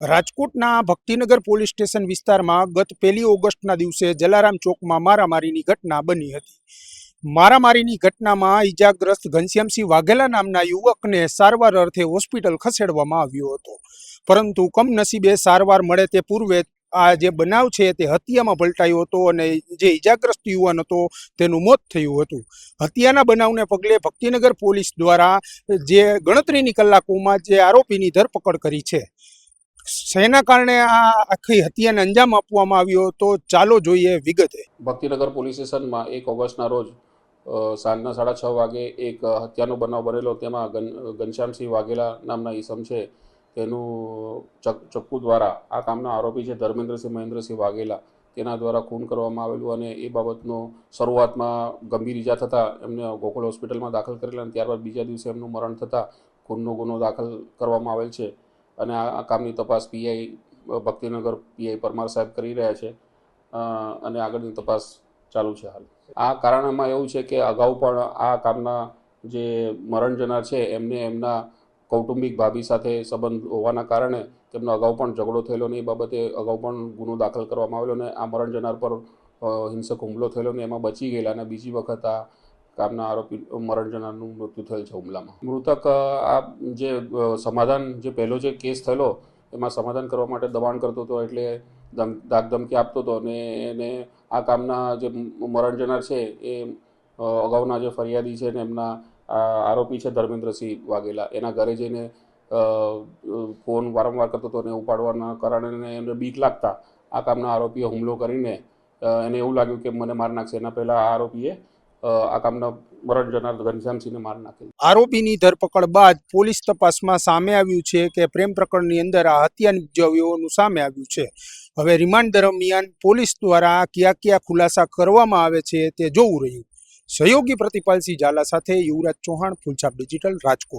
રાજકોટના Bhaktinagar police station વિસ્તારમાં ગત 1 ઓગસ્ટના દિવસે જલારામ ચોકમાં મારામારીની ઘટના બની હતી. મારામારીની ઘટનામાં ઈજાગ્રસ્ત ઘનશ્યામસિંહ વાઘેલા નામના યુવકને સારવાર અર્થે હોસ્પિટલ ખસેડવામાં આવ્યો હતો, પરંતુ કમનસીબે સારવાર મળે તે પૂર્વે આ જે બનાવ છે તે હત્યામાં પલટાયો હતો અને જે ઈજાગ્રસ્ત યુવાન હતો તેનું મોત થયું હતું. હત્યાના બનાવને પગલે ભક્તિનગર પોલીસ દ્વારા જે ગણતરીની કલાકોમાં જે આરોપીની ધરપકડ કરી છે. શેના કારણે આ આખી હત્યાને અંજામ આપવામાં આવ્યો તો ચાલો જોઈએ વિગતે. ભક્તિનગર પોલીસ સ્ટેશનમાં 1 ઓગસ્ટના રોજ સાંજના 6:30 વાગે એક હત્યાનો બનાવ બનેલો. તેમાં ઘનશ્યામસિંહ વાઘેલા નામના ઈસમ છે તેનું ચક્કુ દ્વારા આ કામના આરોપી છે ધર્મેન્દ્રસિંહ મહેન્દ્રસિંહ વાઘેલા, તેના દ્વારા ખૂન કરવામાં આવેલું અને એ બાબતનો શરૂઆતમાં ગંભીર ઈજા થતાં એમને ગોકુળ હોસ્પિટલમાં દાખલ કરેલા અને ત્યારબાદ બીજા દિવસે એમનું મરણ થતાં ખૂનનો ગુનો દાખલ કરવામાં આવેલ છે અને આ કામની તપાસ પીઆઈ ભક્તિનગર પીઆઈ પરમાર સાહેબ કરી રહ્યા છે અને આગળની તપાસ ચાલુ છે. હાલ આ કારણમાં એવું છે કે અગાઉ પણ આ કામના જે મરણ જનાર છે એમને એમના કૌટુંબિક ભાભી સાથે સંબંધ હોવાના કારણે તેમનો અગાઉ પણ ઝઘડો થયેલો ને એ બાબતે અગાઉ પણ ગુનો દાખલ કરવામાં આવેલો ને આ મરણ જનાર પર હિંસક હુમલો થયેલો ને એમાં બચી ગયેલા અને બીજી વખત આ કામના આરોપી મરણ જનારનું મૃત્યુ થયેલ છે હુમલામાં. મૃતક આ જે સમાધાન જે પહેલો જે કેસ થયેલો એમાં સમાધાન કરવા માટે દબાણ કરતો હતો, એટલે ધાક ધમકી આપતો હતો અને એને આ કામના જે મરણ જનાર છે એ અગાઉના જે ફરિયાદી છે ને એમના આરોપી છે ધર્મેન્દ્રસિંહ વાઘેલા, એના ઘરે જઈને ફોન વારંવાર કરતો હતો અને ઉપાડવાના કારણે એને બીક લાગતા આ કામના આરોપીએ હુમલો કરીને એને એવું લાગ્યું કે મને માર નાખશે. એના પહેલાં આ આરોપીએ આ કામના મરણ જનાર ઘનશ્યામસિંહને માર નાખેલ. આરોપીની ધરપકડ બાદ પોલીસ તપાસમાં સામે આવ્યું છે કે પ્રેમ પ્રકરણની અંદર આ હત્યાની નિપજાવવાનું સામે આવ્યું છે. હવે રિમાન્ડ દરમિયાન પોલીસ દ્વારા કયા ખુલાસા કરવામાં આવે છે તે જોવું રહ્યું. સહયોગી પ્રતિપાલસિંહ ઝાલા સાથે યુવરાજ ચૌહાણ, ફૂલછાપ ડિજિટલ, રાજકોટ.